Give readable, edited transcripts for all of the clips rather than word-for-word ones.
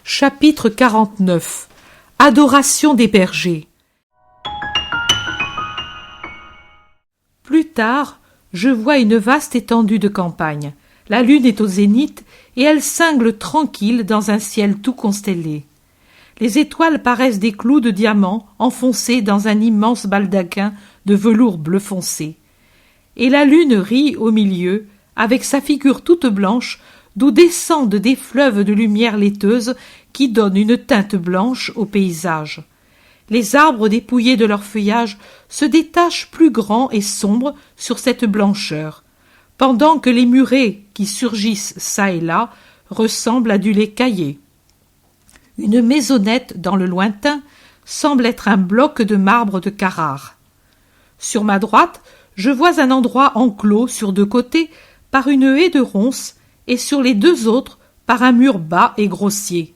Chapitre 49. Adoration des bergers. Plus tard, je vois une vaste étendue de campagne. La lune est au zénith et elle cingle tranquille dans un ciel tout constellé. Les étoiles paraissent des clous de diamants enfoncés dans un immense baldaquin de velours bleu foncé. Et la lune rit au milieu, avec sa figure toute blanche, d'où descendent des fleuves de lumière laiteuse qui donnent une teinte blanche au paysage. Les arbres dépouillés de leur feuillage se détachent plus grands et sombres sur cette blancheur, pendant que les murets qui surgissent çà et là ressemblent à du lait caillé. Une maisonnette dans le lointain semble être un bloc de marbre de Carrare. Sur ma droite, je vois un endroit enclos sur deux côtés par une haie de ronces et sur les deux autres par un mur bas et grossier.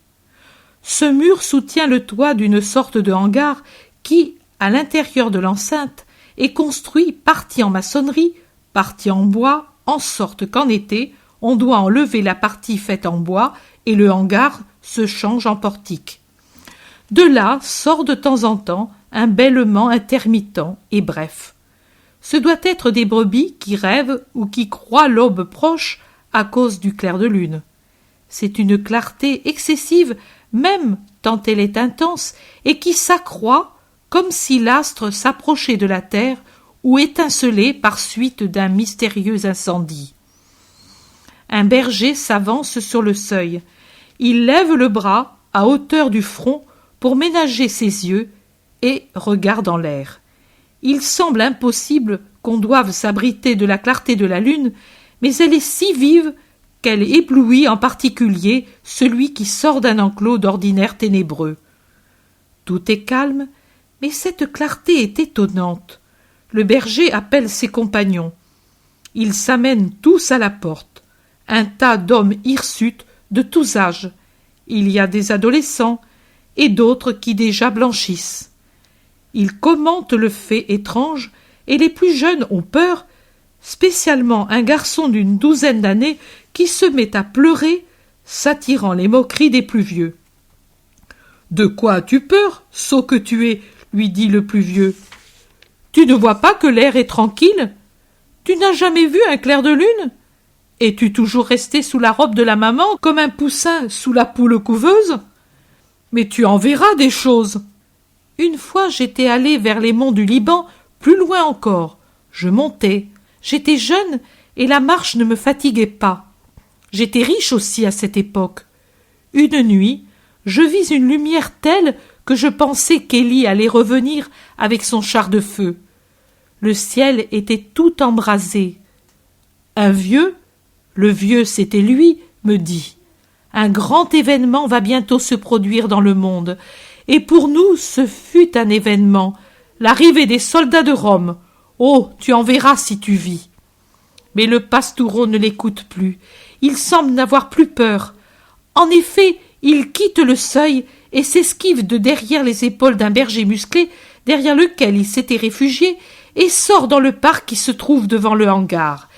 Ce mur soutient le toit d'une sorte de hangar qui, à l'intérieur de l'enceinte, est construit partie en maçonnerie, partie en bois, en sorte qu'en été, on doit enlever la partie faite en bois et le hangar se change en portique. De là sort de temps en temps un bêlement intermittent et bref. Ce doit être des brebis qui rêvent ou qui croient l'aube proche à cause du clair de lune. C'est une clarté excessive, même tant elle est intense, et qui s'accroît comme si l'astre s'approchait de la terre ou étincelait par suite d'un mystérieux incendie. Un berger s'avance sur le seuil. Il lève le bras à hauteur du front pour ménager ses yeux et regarde en l'air. Il semble impossible qu'on doive s'abriter de la clarté de la lune, mais elle est si vive qu'elle éblouit en particulier celui qui sort d'un enclos d'ordinaire ténébreux. Tout est calme, mais cette clarté est étonnante. Le berger appelle ses compagnons. Ils s'amènent tous à la porte. Un tas d'hommes hirsutes de tous âges. Il y a des adolescents et d'autres qui déjà blanchissent. Ils commentent le fait étrange et les plus jeunes ont peur, spécialement un garçon d'une douzaine d'années qui se met à pleurer, s'attirant les moqueries des plus vieux. « De quoi as-tu peur, sot que tu es ?» lui dit le plus vieux. « Tu ne vois pas que l'air est tranquille? Tu n'as jamais vu un clair de lune? Es-tu toujours resté sous la robe de la maman comme un poussin sous la poule couveuse? Mais tu en verras des choses. Une fois j'étais allé vers les monts du Liban, plus loin encore. Je montais. J'étais jeune et la marche ne me fatiguait pas. J'étais riche aussi à cette époque. Une nuit, je vis une lumière telle que je pensais qu'Élie allait revenir avec son char de feu. Le ciel était tout embrasé. Un vieux, le vieux c'était lui, me dit « Un grand événement va bientôt se produire dans le monde. Et pour nous, ce fut un événement, l'arrivée des soldats de Rome. Oh, tu en verras si tu vis. » Mais le pastoureau ne l'écoute plus. Il semble n'avoir plus peur. En effet, il quitte le seuil et s'esquive de derrière les épaules d'un berger musclé, derrière lequel il s'était réfugié, et sort dans le parc qui se trouve devant le hangar.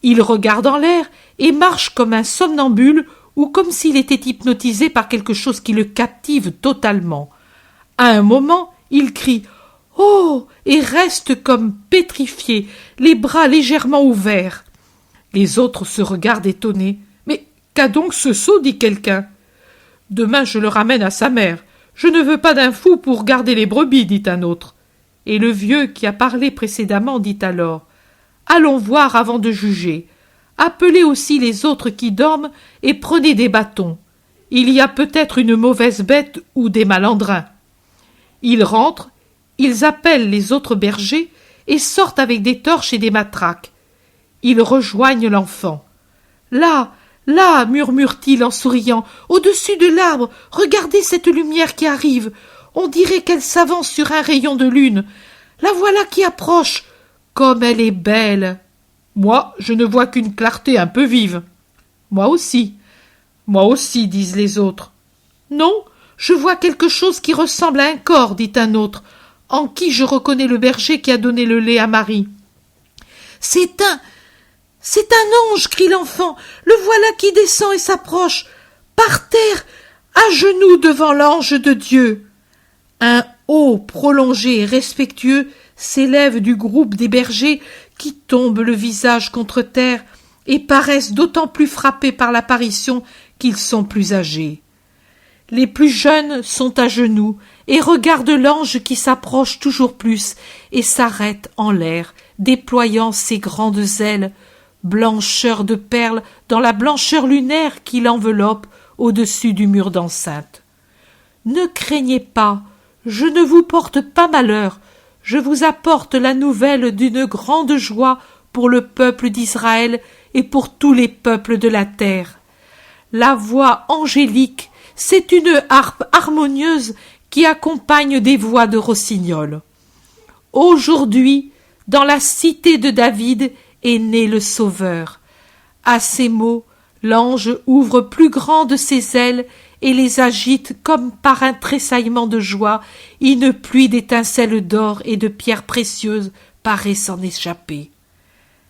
Il regarde en l'air et marche comme un somnambule ou comme s'il était hypnotisé par quelque chose qui le captive totalement. À un moment, il crie « Oh !» et reste comme pétrifié, les bras légèrement ouverts. Les autres se regardent étonnés. « Mais qu'a donc ce sot ?» dit quelqu'un. « Demain je le ramène à sa mère. Je ne veux pas d'un fou pour garder les brebis, dit un autre. Et le vieux qui a parlé précédemment dit alors « Allons voir avant de juger. Appelez aussi les autres qui dorment et prenez des bâtons. Il y a peut-être une mauvaise bête ou des malandrins. » Ils rentrent, ils appellent les autres bergers et sortent avec des torches et des matraques. Ils rejoignent l'enfant. « Là, là, murmure-t-il en souriant, au-dessus de l'arbre, regardez cette lumière qui arrive. On dirait qu'elle s'avance sur un rayon de lune. La voilà qui approche. Comme elle est belle. Moi, je ne vois qu'une clarté un peu vive. Moi aussi, disent les autres. Non, je vois quelque chose qui ressemble à un corps, dit un autre, en qui je reconnais le berger qui a donné le lait à Marie. C'est un ange, crie l'enfant. Le voilà qui descend et s'approche. Par terre, à genoux devant l'ange de Dieu. Un haut prolongé et respectueux s'élève du groupe des bergers qui tombent le visage contre terre et paraissent d'autant plus frappés par l'apparition qu'ils sont plus âgés. Les plus jeunes sont à genoux et regardent l'ange qui s'approche toujours plus et s'arrête en l'air, déployant ses grandes ailes, blancheur de perles dans la blancheur lunaire qui l'enveloppe au-dessus du mur d'enceinte. Ne craignez pas, je ne vous porte pas malheur, je vous apporte la nouvelle d'une grande joie pour le peuple d'Israël et pour tous les peuples de la terre. La voix angélique, c'est une harpe harmonieuse qui accompagne des voix de rossignol. Aujourd'hui, dans la cité de David, est né le Sauveur. À ces mots, l'ange ouvre plus grandes ses ailes et les agite comme par un tressaillement de joie. Une pluie d'étincelles d'or et de pierres précieuses paraît s'en échapper.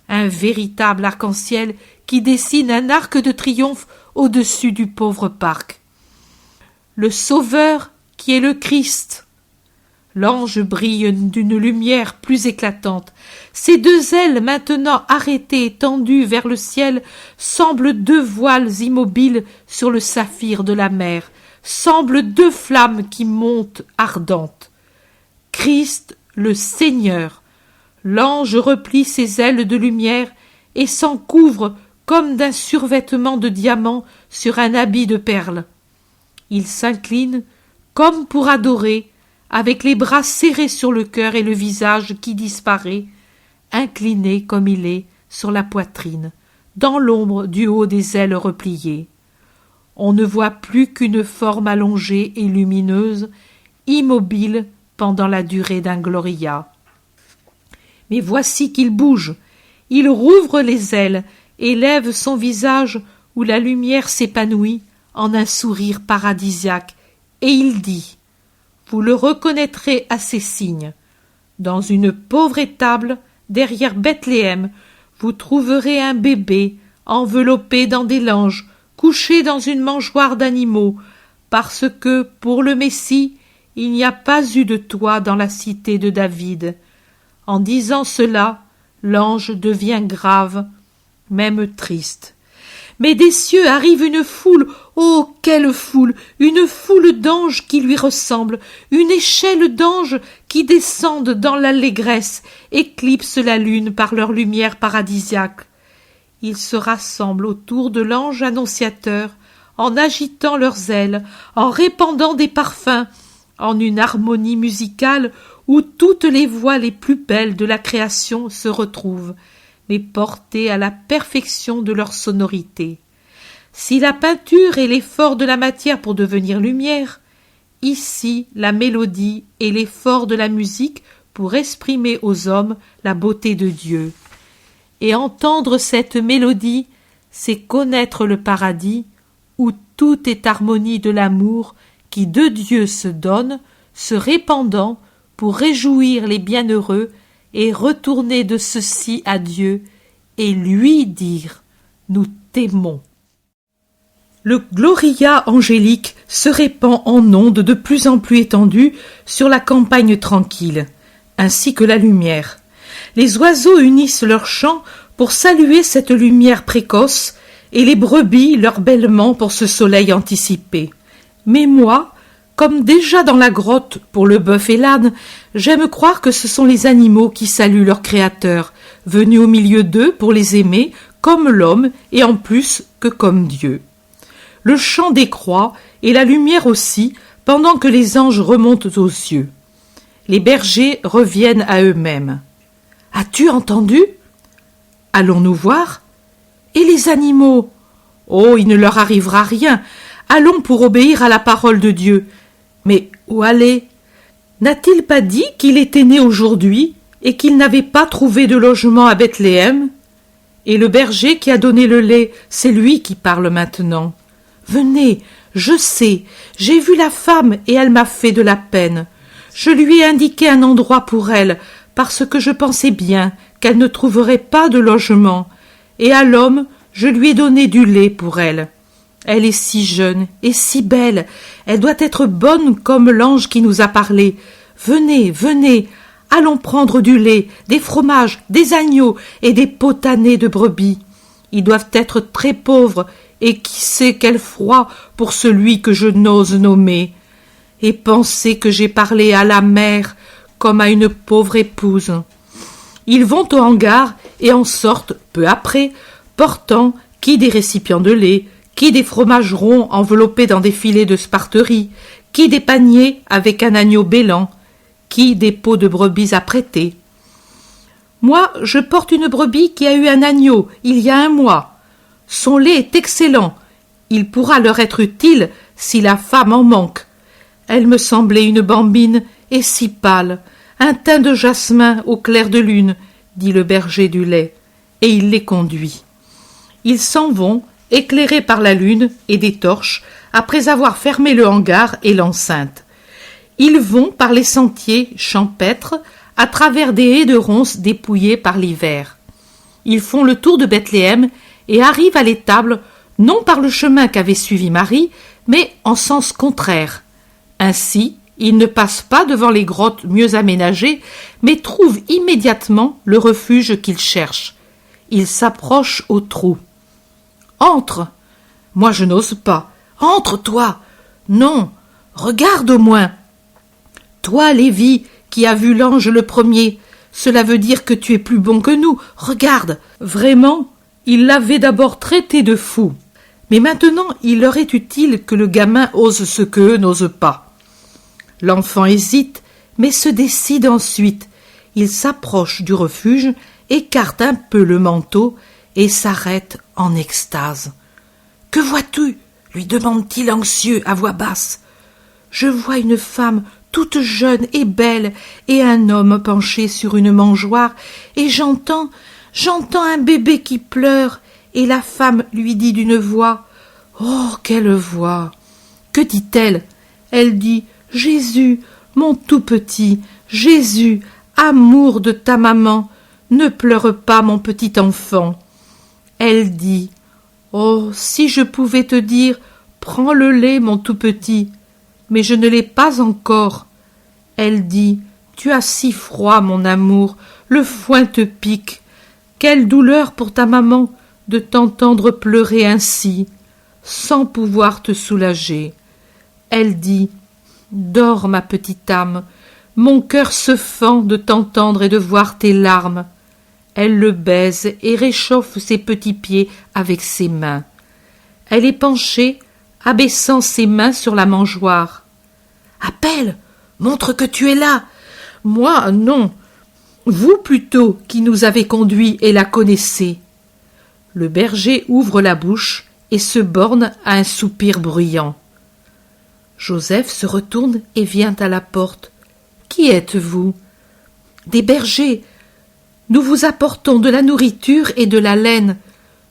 Un véritable arc-en-ciel qui dessine un arc de triomphe au-dessus du pauvre parc. Le Sauveur qui est le Christ. L'ange brille d'une lumière plus éclatante. Ses deux ailes, maintenant arrêtées et tendues vers le ciel, semblent deux voiles immobiles sur le saphir de la mer, semblent deux flammes qui montent ardentes. Christ, le Seigneur. L'ange replie ses ailes de lumière et s'en couvre comme d'un survêtement de diamants sur un habit de perles. Il s'incline comme pour adorer, avec les bras serrés sur le cœur et le visage qui disparaît, incliné comme il est sur la poitrine, dans l'ombre du haut des ailes repliées. On ne voit plus qu'une forme allongée et lumineuse, immobile pendant la durée d'un gloria. Mais voici qu'il bouge, il rouvre les ailes et lève son visage où la lumière s'épanouit en un sourire paradisiaque, et il dit: vous le reconnaîtrez à ces signes. Dans une pauvre étable, derrière Bethléem, vous trouverez un bébé enveloppé dans des langes, couché dans une mangeoire d'animaux, parce que, pour le Messie, il n'y a pas eu de toit dans la cité de David. En disant cela, l'ange devient grave, même triste. Mais des cieux arrive une foule, oh quelle foule, une foule d'anges qui lui ressemblent, une échelle d'anges qui descendent dans l'allégresse, éclipsent la lune par leur lumière paradisiaque. Ils se rassemblent autour de l'ange annonciateur, en agitant leurs ailes, en répandant des parfums, en une harmonie musicale où toutes les voix les plus belles de la création se retrouvent, mais portées à la perfection de leur sonorité. Si la peinture est l'effort de la matière pour devenir lumière, ici la mélodie est l'effort de la musique pour exprimer aux hommes la beauté de Dieu. Et entendre cette mélodie, c'est connaître le paradis, où tout est harmonie de l'amour qui de Dieu se donne, se répandant pour réjouir les bienheureux et retourner de ceux-ci à Dieu et lui dire « Nous t'aimons ». Le gloria angélique se répand en ondes de plus en plus étendues sur la campagne tranquille, ainsi que la lumière. Les oiseaux unissent leurs chants pour saluer cette lumière précoce et les brebis leur bêlement pour ce soleil anticipé. Mais moi, comme déjà dans la grotte pour le bœuf et l'âne, j'aime croire que ce sont les animaux qui saluent leur créateur, venus au milieu d'eux pour les aimer comme l'homme et en plus que comme Dieu. Le chant décroît et la lumière aussi, pendant que les anges remontent aux cieux. Les bergers reviennent à eux-mêmes. « As-tu entendu ? Allons-nous voir ? Et les animaux ? Oh, il ne leur arrivera rien. Allons pour obéir à la parole de Dieu. Mais où aller ? N'a-t-il pas dit qu'il était né aujourd'hui et qu'il n'avait pas trouvé de logement à Bethléem ? Et le berger qui a donné le lait, c'est lui qui parle maintenant. Venez, je sais, j'ai vu la femme et elle m'a fait de la peine. Je lui ai indiqué un endroit pour elle, parce que je pensais bien qu'elle ne trouverait pas de logement, et à l'homme je lui ai donné du lait pour elle. Elle est si jeune et si belle, elle doit être bonne comme l'ange qui nous a parlé. Venez, venez, allons prendre du lait, des fromages, des agneaux et des potanés de brebis. Ils doivent être très pauvres, et qui sait quel froid pour celui que je n'ose nommer. Et pensez que j'ai parlé à la mère comme à une pauvre épouse. Ils vont au hangar et en sortent peu après, portant qui des récipients de lait, qui des fromages ronds enveloppés dans des filets de sparterie, qui des paniers avec un agneau bêlant, qui des peaux de brebis à prêter. Moi, je porte une brebis qui a eu un agneau il y a 1 mois. Son lait est excellent. Il pourra leur être utile si la femme en manque. Elle me semblait une bambine et si pâle, un teint de jasmin au clair de lune, dit le berger du lait, et il les conduit. Ils s'en vont, éclairés par la lune et des torches, après avoir fermé le hangar et l'enceinte. Ils vont par les sentiers champêtres, à travers des haies de ronces dépouillées par l'hiver. Ils font le tour de Bethléem et arrivent à l'étable, non par le chemin qu'avait suivi Marie, mais en sens contraire. Ainsi, ils ne passent pas devant les grottes mieux aménagées, mais trouvent immédiatement le refuge qu'ils cherchent. Ils s'approchent au trou. « Entre !»« Moi, je n'ose pas. »« Entre, toi !»« Non. Regarde au moins. »« Toi, Lévi, qui as vu l'ange le premier, cela veut dire que tu es plus bon que nous. Regarde !» Vraiment, il l'avait d'abord traité de fou. Mais maintenant, il leur est utile que le gamin ose ce qu'eux n'osent pas. L'enfant hésite, mais se décide ensuite. Il s'approche du refuge, écarte un peu le manteau et s'arrête en extase. « Que vois-tu » lui demande-t-il anxieux à voix basse. « Je vois une femme toute jeune et belle et un homme penché sur une mangeoire et j'entends un bébé qui pleure. » Et la femme lui dit d'une voix. Oh, quelle voix! Que dit-elle? Elle dit « Jésus, mon tout petit, Jésus, amour de ta maman, ne pleure pas, mon petit enfant. » Elle dit « Oh, si je pouvais te dire, prends le lait, mon tout petit, mais je ne l'ai pas encore. » Elle dit « Tu as si froid, mon amour, le foin te pique. Quelle douleur pour ta maman de t'entendre pleurer ainsi, sans pouvoir te soulager. » Elle dit « Dors, ma petite âme, mon cœur se fend de t'entendre et de voir tes larmes. » Elle le baise et réchauffe ses petits pieds avec ses mains. Elle est penchée, abaissant ses mains sur la mangeoire. « Appelle, montre que tu es là. »« Moi, non. Vous plutôt, qui nous avez conduits et la connaissez. » Le berger ouvre la bouche et se borne à un soupir bruyant. Joseph se retourne et vient à la porte. « Qui êtes-vous » ? ?»« Des bergers. Nous vous apportons de la nourriture et de la laine.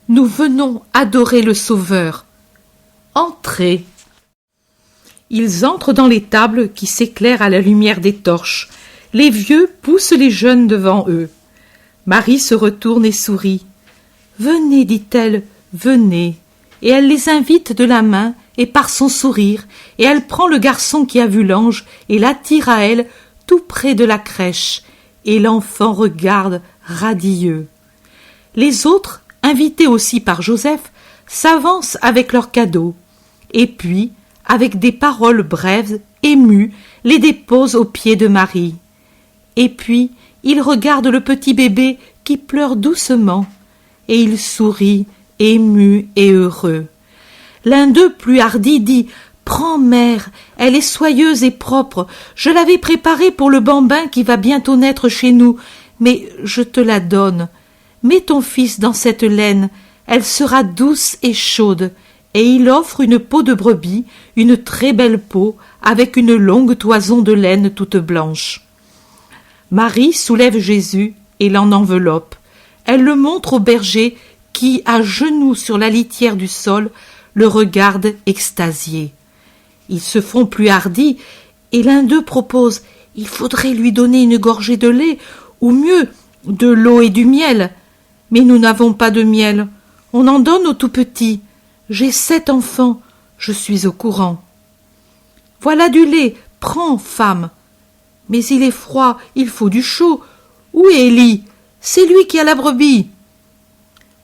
Nous venons adorer le Sauveur. »« Entrez !» Ils entrent dans l'étable qui s'éclaire à la lumière des torches. Les vieux poussent les jeunes devant eux. Marie se retourne et sourit. « Venez, dit-elle, venez. » Et elle les invite de la main et par son sourire, et elle prend le garçon qui a vu l'ange et l'attire à elle tout près de la crèche, et l'enfant regarde radieux. Les autres, invités aussi par Joseph, s'avancent avec leurs cadeaux, et puis, avec des paroles brèves, émues, les déposent aux pieds de Marie. Et puis, ils regardent le petit bébé qui pleure doucement, et il sourit, ému et heureux. L'un d'eux, plus hardi, dit « Prends, mère, elle est soyeuse et propre. Je l'avais préparée pour le bambin qui va bientôt naître chez nous, mais je te la donne. Mets ton fils dans cette laine, elle sera douce et chaude. » Et il offre une peau de brebis, une très belle peau, avec une longue toison de laine toute blanche. Marie soulève Jésus et l'en enveloppe. Elle le montre au berger qui, à genoux sur la litière du sol, le regarde extasié. Ils se font plus hardis et l'un d'eux propose « Il faudrait lui donner une gorgée de lait, ou mieux, de l'eau et du miel. » Mais nous n'avons pas de miel. On en donne aux tout petits. J'ai 7 enfants, je suis au courant. Voilà du lait, prends, femme. Mais il est froid, il faut du chaud. Où est Élie? C'est lui qui a la brebis.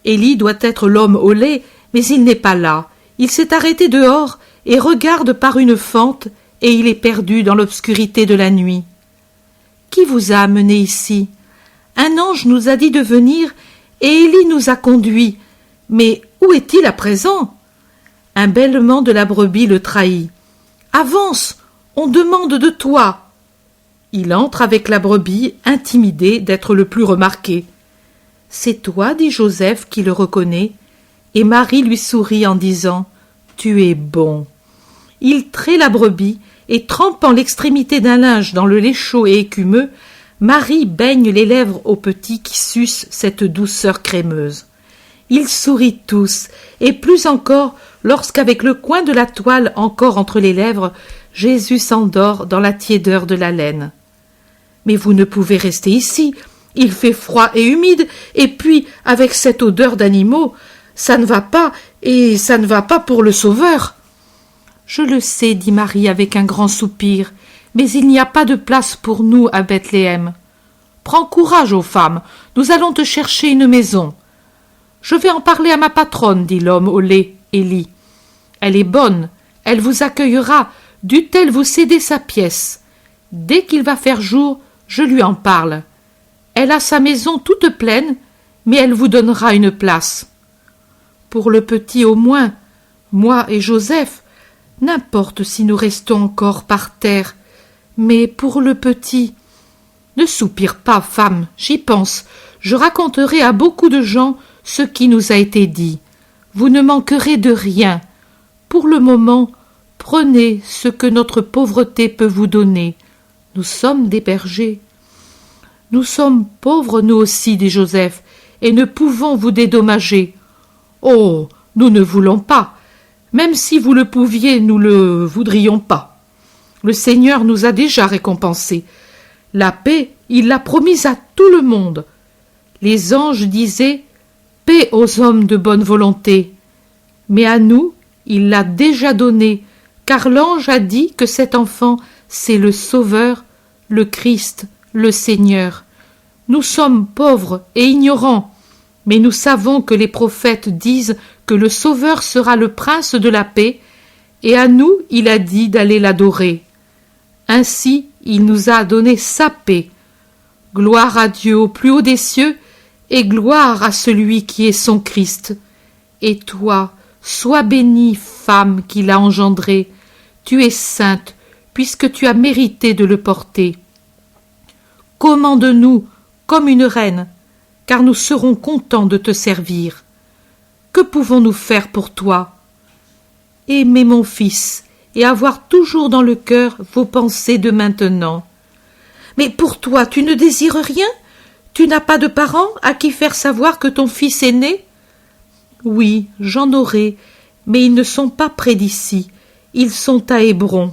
Élie doit être l'homme au lait, mais il n'est pas là. Il s'est arrêté dehors et regarde par une fente, et il est perdu dans l'obscurité de la nuit. Qui vous a amené ici? Un ange nous a dit de venir, et Élie nous a conduits. Mais où est-il à présent? Un bêlement de la brebis le trahit. Avance, on demande de toi. Il entre avec la brebis, intimidé d'être le plus remarqué. C'est toi, dit Joseph, qui le reconnaît, et Marie lui sourit en disant « Tu es bon ». Il traite la brebis, et trempant l'extrémité d'un linge dans le lait chaud et écumeux, Marie baigne les lèvres au petit qui suce cette douceur crémeuse. Ils sourient tous, et plus encore lorsqu'avec le coin de la toile encore entre les lèvres, Jésus s'endort dans la tiédeur de la laine. « Mais vous ne pouvez rester ici, il fait froid et humide, et puis, avec cette odeur d'animaux, ça ne va pas, et ça ne va pas pour le Sauveur. » « Je le sais, dit Marie avec un grand soupir, mais il n'y a pas de place pour nous à Bethléem. Prends courage, ô femme, nous allons te chercher une maison. Je vais en parler à ma patronne, dit l'homme au lait, Élie. Elle est bonne, elle vous accueillera, dût-elle vous céder sa pièce. Dès qu'il va faire jour, je lui en parle. Elle a sa maison toute pleine, mais elle vous donnera une place. Pour le petit au moins, moi et Joseph, n'importe si nous restons encore par terre, mais pour le petit... Ne soupire pas, femme, j'y pense. Je raconterai à beaucoup de gens ce qui nous a été dit. Vous ne manquerez de rien. Pour le moment, prenez ce que notre pauvreté peut vous donner. Nous sommes des bergers. Nous sommes pauvres, nous aussi, dit Joseph, et ne pouvons vous dédommager. Oh, nous ne voulons pas. Même si vous le pouviez, nous le voudrions pas. Le Seigneur nous a déjà récompensés. La paix, il l'a promise à tout le monde. Les anges disaient « Paix aux hommes de bonne volonté ». Mais à nous, il l'a déjà donnée, car l'ange a dit que cet enfant, c'est le Sauveur, le Christ, le Seigneur. Nous sommes pauvres et ignorants, mais nous savons que les prophètes disent que le Sauveur sera le prince de la paix, et à nous il a dit d'aller l'adorer. Ainsi il nous a donné sa paix. Gloire à Dieu au plus haut des cieux, et gloire à celui qui est son Christ. Et toi, sois bénie, femme qui l'a engendré. Tu es sainte, puisque tu as mérité de le porter. Commande-nous comme une reine, car nous serons contents de te servir. Que pouvons-nous faire pour toi? Aimer mon fils et avoir toujours dans le cœur vos pensées de maintenant. Mais pour toi, tu ne désires rien? Tu n'as pas de parents à qui faire savoir que ton fils est né? Oui, j'en aurai, mais ils ne sont pas près d'ici. Ils sont à Hébron.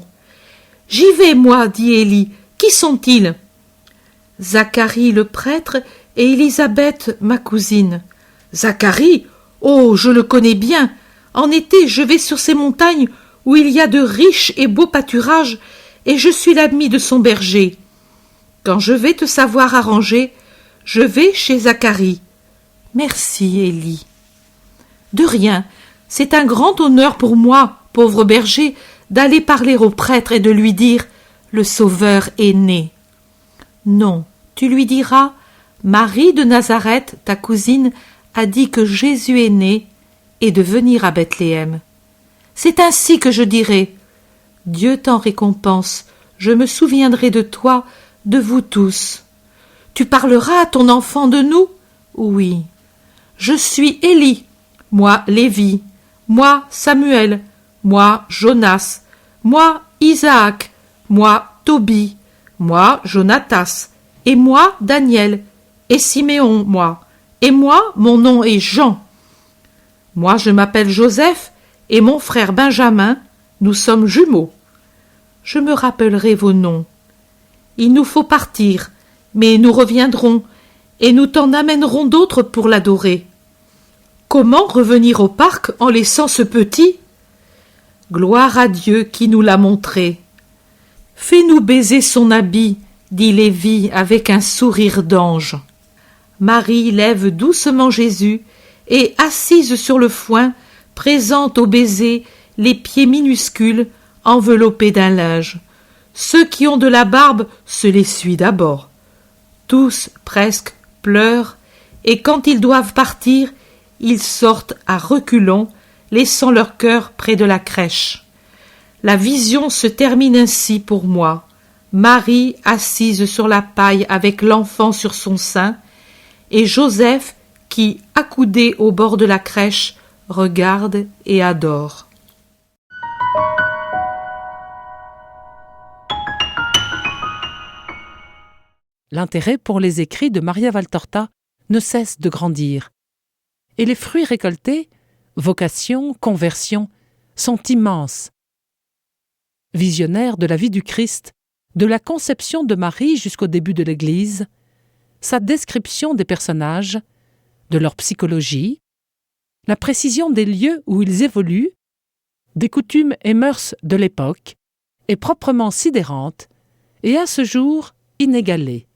J'y vais, moi, dit Élie. Qui sont-ils? Zacharie le prêtre et Élisabeth, ma cousine. Zacharie? Oh, je le connais bien. En été, je vais sur ces montagnes où il y a de riches et beaux pâturages, et je suis l'ami de son berger. Quand je vais te savoir arranger, je vais chez Zacharie. Merci, Élie. De rien, c'est un grand honneur pour moi, pauvre berger, d'aller parler au prêtre et de lui dire « Le Sauveur est né ». Non, tu lui diras « Marie de Nazareth, ta cousine, a dit que Jésus est né et de venir à Bethléem. » C'est ainsi que je dirai « Dieu t'en récompense, je me souviendrai de toi, de vous tous. » Tu parleras à ton enfant de nous? Oui. Je suis Élie, moi Lévi, moi Samuel, moi Jonas, moi Isaac, moi Tobie, moi Jonatas, et moi Daniel, et Siméon, moi, et moi mon nom est Jean. Moi je m'appelle Joseph, et mon frère Benjamin, nous sommes jumeaux. Je me rappellerai vos noms. Il nous faut partir, mais nous reviendrons, et nous t'en amènerons d'autres pour l'adorer. Comment revenir au parc en laissant ce petit? Gloire à Dieu qui nous l'a montré. Fais-nous baiser son habit, dit Lévi avec un sourire d'ange. Marie lève doucement Jésus et, assise sur le foin, présente au baiser les pieds minuscules enveloppés d'un linge. Ceux qui ont de la barbe se l'essuient d'abord. Tous, presque, pleurent, et quand ils doivent partir, ils sortent à reculons, laissant leur cœur près de la crèche. La vision se termine ainsi pour moi. Marie assise sur la paille avec l'enfant sur son sein, et Joseph qui, accoudé au bord de la crèche, regarde et adore. L'intérêt pour les écrits de Maria Valtorta ne cesse de grandir. Et les fruits récoltés, vocation, conversion, sont immenses. Visionnaire de la vie du Christ, de la conception de Marie jusqu'au début de l'Église, sa description des personnages, de leur psychologie, la précision des lieux où ils évoluent, des coutumes et mœurs de l'époque, est proprement sidérante et à ce jour inégalée.